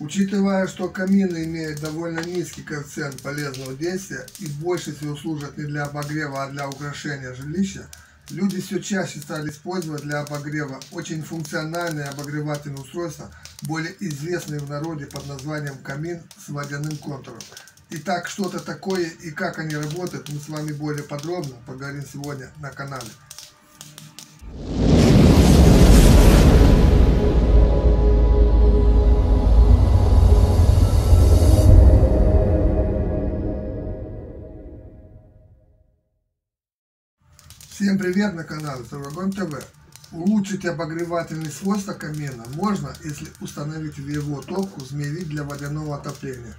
Учитывая, что камины имеют довольно низкий коэффициент полезного действия и больше всего служат не для обогрева, а для украшения жилища, люди все чаще стали использовать для обогрева очень функциональные обогревательные устройства, более известные в народе под названием камин с водяным контуром. Итак, что это такое и как они работают, мы с вами более подробно поговорим сегодня на канале. Всем привет на канале Огонь ТВ. Улучшить обогревательные свойства камина можно, если установить в его топку змеевик для водяного отопления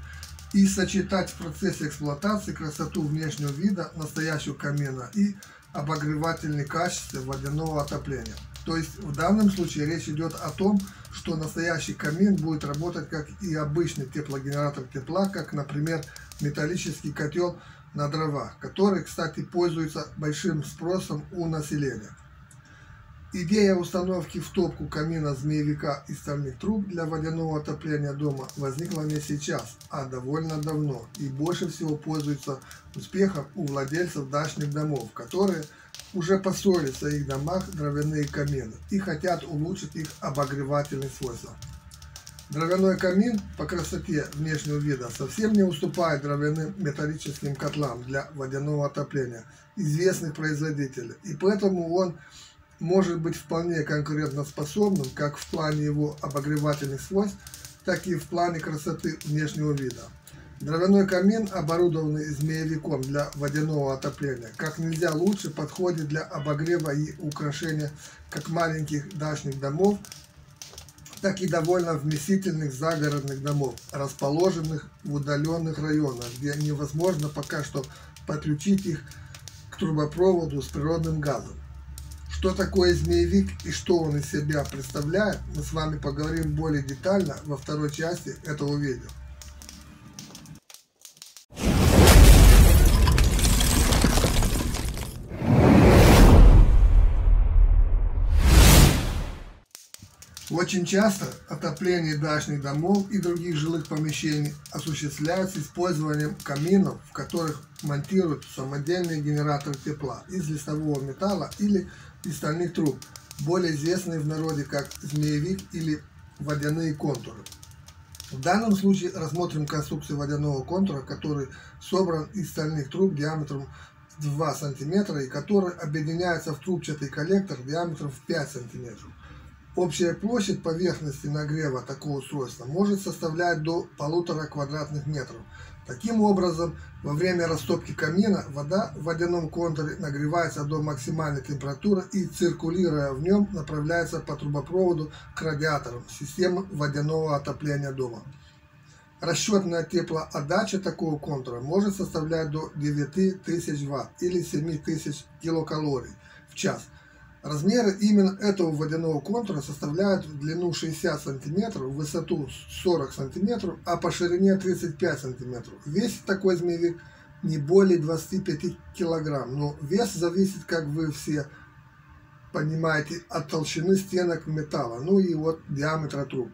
и сочетать в процессе эксплуатации красоту внешнего вида настоящего камина и обогревательные качества водяного отопления. То есть в данном случае речь идет о том, что настоящий камин будет работать как и обычный теплогенератор тепла, как, например, металлический котел на дрова, который, кстати, пользуется большим спросом у населения. Идея установки в топку камина змеевика из стальных труб для водяного отопления дома возникла не сейчас, а довольно давно и больше всего пользуется успехом у владельцев дачных домов, которые уже построили в своих домах дровяные камины и хотят улучшить их обогревательные свойства. Дровяной камин по красоте внешнего вида совсем не уступает дровяным металлическим котлам для водяного отопления известных производителей, и поэтому он может быть вполне конкурентоспособным как в плане его обогревательных свойств, так и в плане красоты внешнего вида. Дровяной камин, оборудованный змеевиком для водяного отопления, как нельзя лучше подходит для обогрева и украшения как маленьких дачных домов, так и довольно вместительных загородных домов, расположенных в удаленных районах, где невозможно пока что подключить их к трубопроводу с природным газом. Что такое змеевик и что он из себя представляет, мы с вами поговорим более детально во второй части этого видео. Очень часто отопление дачных домов и других жилых помещений осуществляется использованием каминов, в которых монтируют самодельные генераторы тепла из листового металла или из стальных труб, более известные в народе как змеевик или водяные контуры. В данном случае рассмотрим конструкцию водяного контура, который собран из стальных труб диаметром 2 см и который объединяется в трубчатый коллектор диаметром в 5 см. Общая площадь поверхности нагрева такого устройства может составлять до 1,5 квадратных метров. Таким образом, во время растопки камина вода в водяном контуре нагревается до максимальной температуры и, циркулируя в нем, направляется по трубопроводу к радиаторам системы водяного отопления дома. Расчетная теплоотдача такого контура может составлять до 9000 Вт или 7000 килокалорий в час. Размеры именно этого водяного контура составляют в длину 60 см, в высоту 40 см, а по ширине 35 см. Весит такой змеевик не более 25 кг, но вес зависит, как вы все понимаете, от толщины стенок металла, ну и от диаметра труб.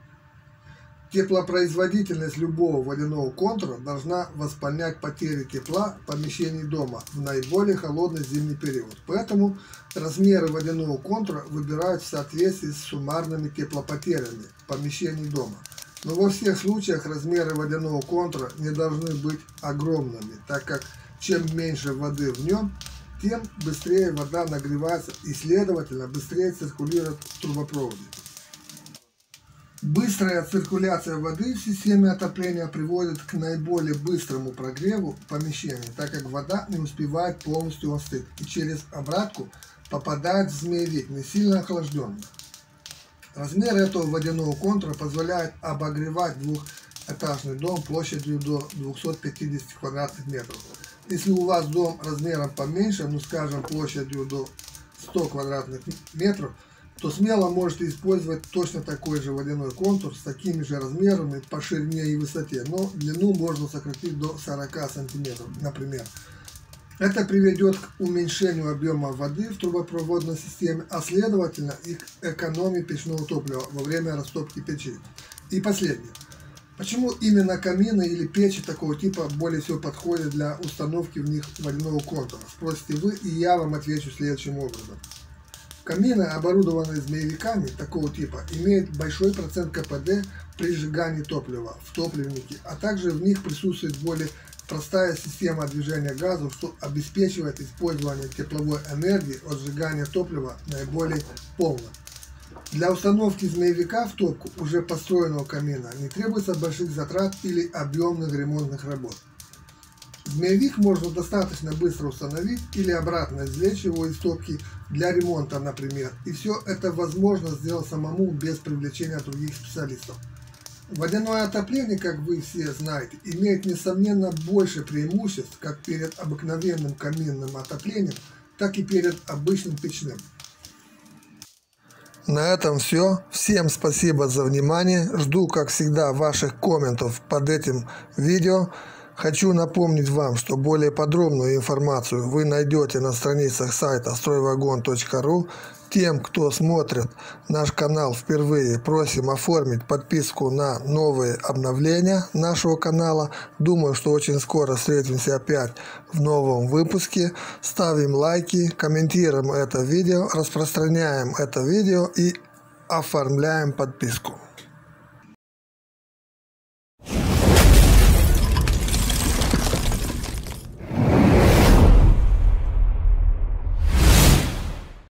Теплопроизводительность любого водяного контура должна восполнять потери тепла в помещении дома в наиболее холодный зимний период. Поэтому размеры водяного контура выбирают в соответствии с суммарными теплопотерями в помещении дома. Но во всех случаях размеры водяного контура не должны быть огромными, так как чем меньше воды в нем, тем быстрее вода нагревается и, следовательно, быстрее циркулирует в трубопроводе. Быстрая циркуляция воды в системе отопления приводит к наиболее быстрому прогреву помещения, так как вода не успевает полностью остыть и через обратку попадает в змеевик, не сильно охлажденный. Размер этого водяного контура позволяет обогревать двухэтажный дом площадью до 250 квадратных метров. Если у вас дом размером поменьше, ну скажем площадью до 100 квадратных метров, то смело можете использовать точно такой же водяной контур с такими же размерами по ширине и высоте, но длину можно сократить до 40 см, например. Это приведет к уменьшению объема воды в трубопроводной системе, а следовательно и к экономии печного топлива во время растопки печи. И последнее. Почему именно камины или печи такого типа более всего подходят для установки в них водяного контура? Спросите вы, и я вам отвечу следующим образом. Камины, оборудованные змеевиками такого типа, имеют большой процент КПД при сжигании топлива в топливнике, а также в них присутствует более простая система движения газов, что обеспечивает использование тепловой энергии от сжигания топлива наиболее полно. Для установки змеевика в топку уже построенного камина не требуется больших затрат или объемных ремонтных работ. Змеевик можно достаточно быстро установить или обратно извлечь его из топки для ремонта, например, и все это возможно сделать самому без привлечения других специалистов. Водяное отопление, как вы все знаете, имеет несомненно больше преимуществ как перед обыкновенным каминным отоплением, так и перед обычным печным. На этом все. Всем спасибо за внимание. Жду, как всегда, ваших комментов под этим видео. Хочу напомнить вам, что более подробную информацию вы найдете на страницах сайта стройвагон.ру. Тем, кто смотрит наш канал впервые, просим оформить подписку на новые обновления нашего канала. Думаю, что очень скоро встретимся опять в новом выпуске. Ставим лайки, комментируем это видео, распространяем это видео и оформляем подписку.